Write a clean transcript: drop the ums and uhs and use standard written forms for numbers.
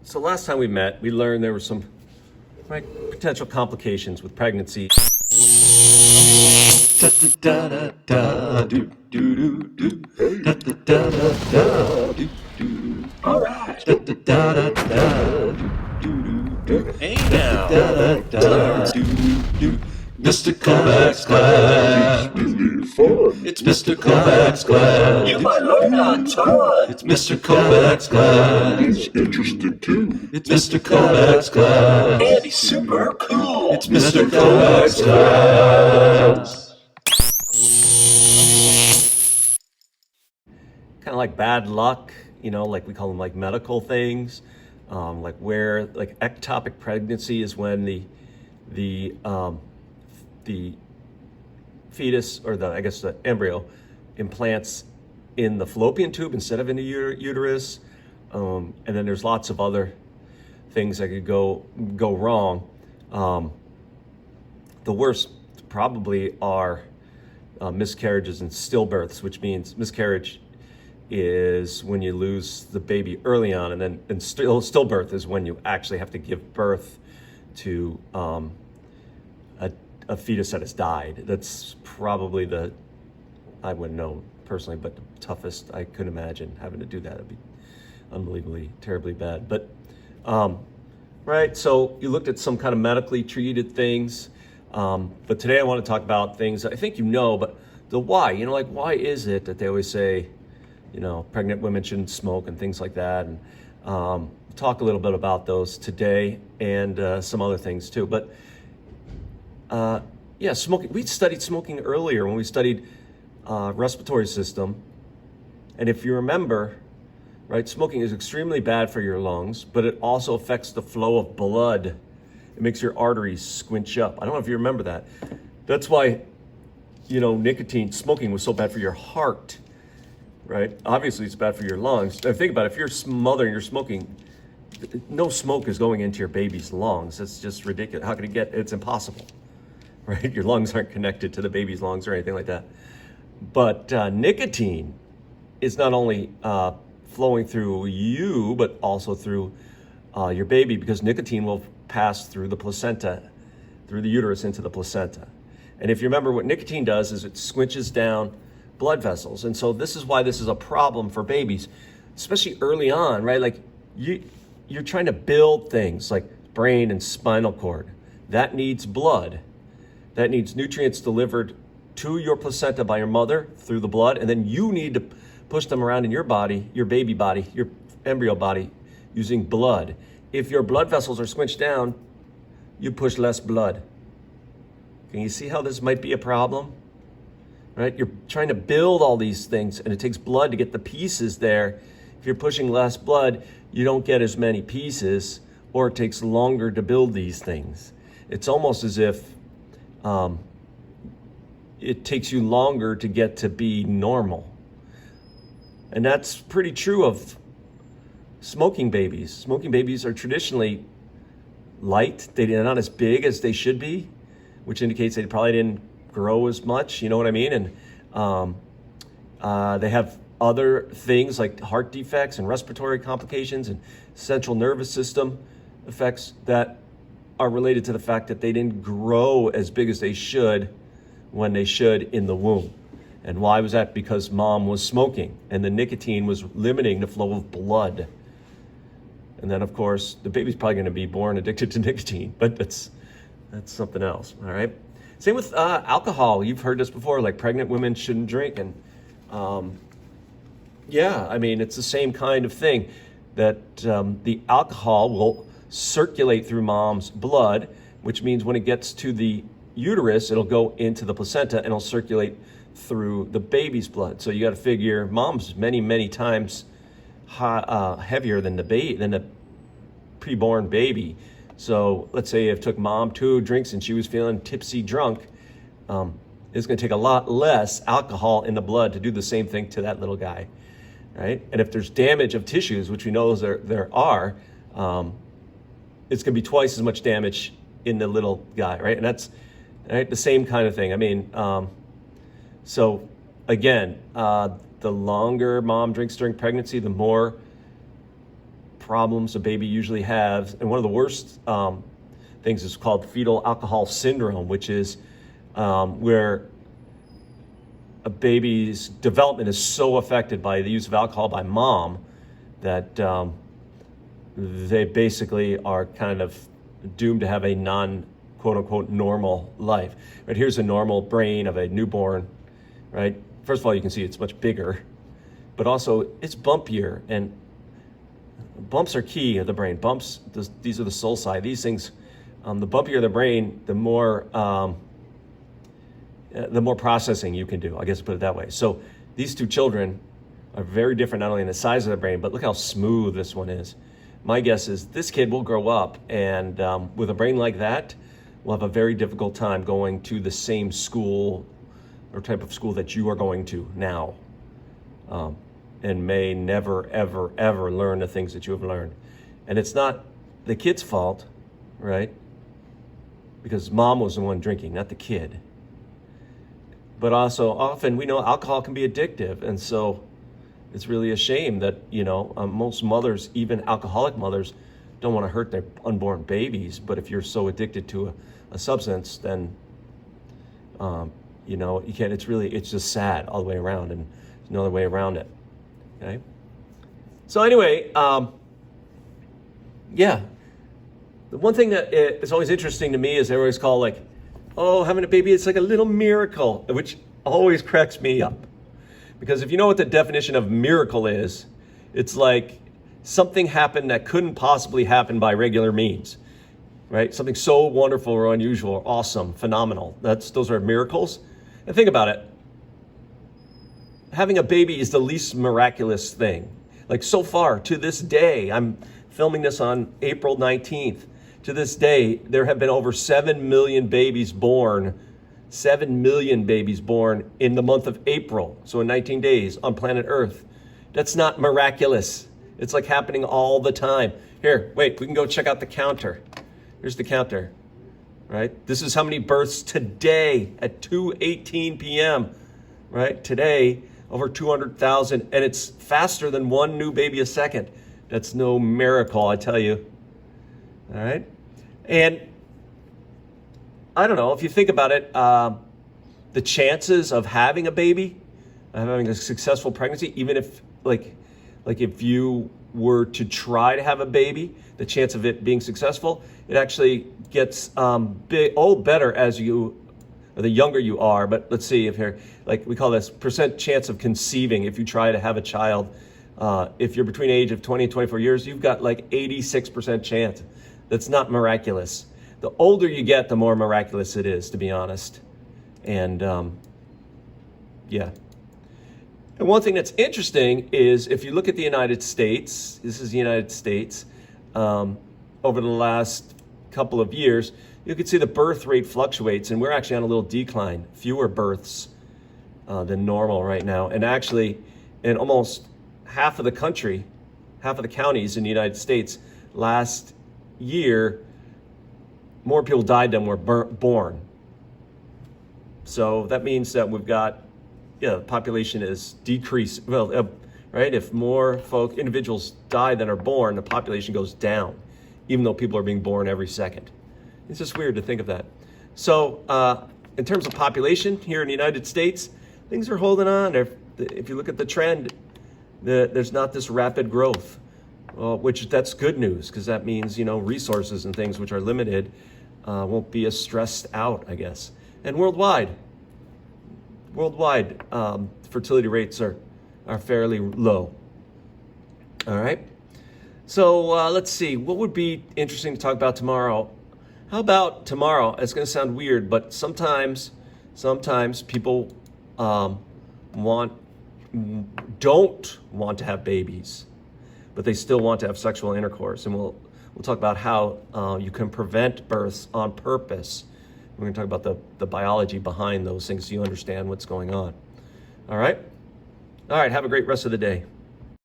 So last time we met, we learned there were some potential complications with pregnancy. All right. Hey now. Mr. Kovacs Class. It's Mr. Kovacs Class. You might learn a ton. It's Mr. Kovacs Class. It's interesting too. It's Mr. Kovacs Class. And he's super cool. It's Mr. Kovacs Class. Kind of like bad luck, like we call them like medical things, like where like ectopic pregnancy is when the fetus or the embryo implants in the fallopian tube instead of in the uterus, and then there's lots of other things that could go wrong. The worst probably are miscarriages and stillbirths, which means miscarriage is when you lose the baby early on, and then stillbirth is when you actually have to give birth to a fetus that has died. That's probably I wouldn't know personally, but the toughest I could imagine having to do that. It'd be unbelievably, terribly bad. But, right, so you looked at some kind of medically treated things, but today I want to talk about things that I think but the why, like why is it that they always say, pregnant women shouldn't smoke and things like that, and talk a little bit about those today and some other things too. But smoking. We studied smoking earlier when we studied respiratory system, and if you remember, right, smoking is extremely bad for your lungs, but it also affects the flow of blood. It makes your arteries squinch up. I don't know if you remember that. That's why, smoking was so bad for your heart. Right? Obviously, it's bad for your lungs. Now, think about it. If you're smothering, you're smoking, no smoke is going into your baby's lungs. That's just ridiculous. How can it's impossible, right? Your lungs aren't connected to the baby's lungs or anything like that. But nicotine is not only flowing through you, but also through your baby, because nicotine will pass through the placenta, through the uterus into the placenta. And if you remember, what nicotine does is it squinches down blood vessels. And so this is why this is a problem for babies, especially early on, right? Like you're trying to build things like brain and spinal cord. That needs blood. That needs nutrients delivered to your placenta by your mother through the blood. And then you need to push them around in your body, your baby body, your embryo body, using blood. If your blood vessels are squinched down, you push less blood. Can you see how this might be a problem? Right? You're trying to build all these things, and it takes blood to get the pieces there. If you're pushing less blood, you don't get as many pieces, or it takes longer to build these things. It's almost as if it takes you longer to get to be normal. And that's pretty true of smoking babies. Smoking babies are traditionally light. They're not as big as they should be, which indicates they probably didn't grow as much, you know what I mean? And they have other things like heart defects and respiratory complications and central nervous system effects that are related to the fact that they didn't grow as big as they should when they should in the womb. And why was that? Because mom was smoking and the nicotine was limiting the flow of blood. And then of course, the baby's probably gonna be born addicted to nicotine, but that's something else, all right? Same with alcohol. You've heard this before, like pregnant women shouldn't drink. And it's the same kind of thing, that the alcohol will circulate through mom's blood, which means when it gets to the uterus, it'll go into the placenta and it'll circulate through the baby's blood. So you got to figure mom's many, many times heavier than the preborn baby. So let's say if it took mom 2 drinks and she was feeling tipsy drunk, it's going to take a lot less alcohol in the blood to do the same thing to that little guy, right? And if there's damage of tissues, which we know there are, it's going to be twice as much damage in the little guy, right? And that's right, the same kind of thing. I mean, so again, the longer mom drinks during pregnancy, the more problems a baby usually has, and one of the worst things is called fetal alcohol syndrome, which is where a baby's development is so affected by the use of alcohol by mom that they basically are kind of doomed to have a quote unquote normal life. Right, here's a normal brain of a newborn, right? First of all, you can see it's much bigger, but also it's bumpier, and bumps are key of the brain. Bumps, these are the sulci. These things, the bumpier the brain, the more processing you can do, I guess, put it that way. So these two children are very different, not only in the size of the brain, but look how smooth this one is. My guess is this kid will grow up, and with a brain like that, will have a very difficult time going to the same school or type of school that you are going to now, and may never, ever, ever learn the things that you have learned. And it's not the kid's fault, right? Because mom was the one drinking, not the kid. But also, often we know alcohol can be addictive, and so it's really a shame that, most mothers, even alcoholic mothers, don't want to hurt their unborn babies. But if you're so addicted to a substance, then, you can't, it's just sad all the way around, and there's no other way around it, okay? So anyway, yeah, the one thing that is always interesting to me is they always call having a baby, it's like a little miracle, which always cracks me up. Because if you know what the definition of miracle is, it's like something happened that couldn't possibly happen by regular means, right? Something so wonderful or unusual or awesome, phenomenal. Those are miracles. And think about it. Having a baby is the least miraculous thing. Like so far, to this day, I'm filming this on April 19th. To this day, there have been over 7 million babies born, 7 million babies born in the month of April. So in 19 days on planet Earth. That's not miraculous. It's like happening all the time. Here, wait, we can go check out the counter. Here's the counter, right? This is how many births today at 2:18 p.m., right? Today, over 200,000, and it's faster than one new baby a second. That's no miracle, I tell you. All right? And I don't know, if you think about it, the chances of having a baby, having a successful pregnancy, even if like if you were to try to have a baby, the chance of it being successful, it actually gets better as the younger you are. But let's see if here, we call this percent chance of conceiving. If you try to have a child, if you're between the age of 20 and 24 years, you've got 86% chance. That's not miraculous. The older you get, the more miraculous it is, to be honest. And yeah. And one thing that's interesting is if you look at the United States, this is the United States, over the last couple of years, you can see the birth rate fluctuates, and we're actually on a little decline, fewer births than normal right now. And actually, in almost half of the country, half of the counties in the United States, last year, more people died than were born. So that means that we've got, the population is decreased. Well, right? If more individuals die than are born, the population goes down, even though people are being born every second. It's just weird to think of that. So in terms of population here in the United States, things are holding on. If you look at the trend, there's not this rapid growth, which that's good news, because that means, resources and things which are limited won't be as stressed out, I guess. And worldwide, fertility rates are fairly low. All right. So let's see, what would be interesting to talk about tomorrow? How about tomorrow? It's going to sound weird, but sometimes people don't want to have babies, but they still want to have sexual intercourse. And we'll talk about how you can prevent births on purpose. We're going to talk about the biology behind those things so you understand what's going on. All right? All right, have a great rest of the day.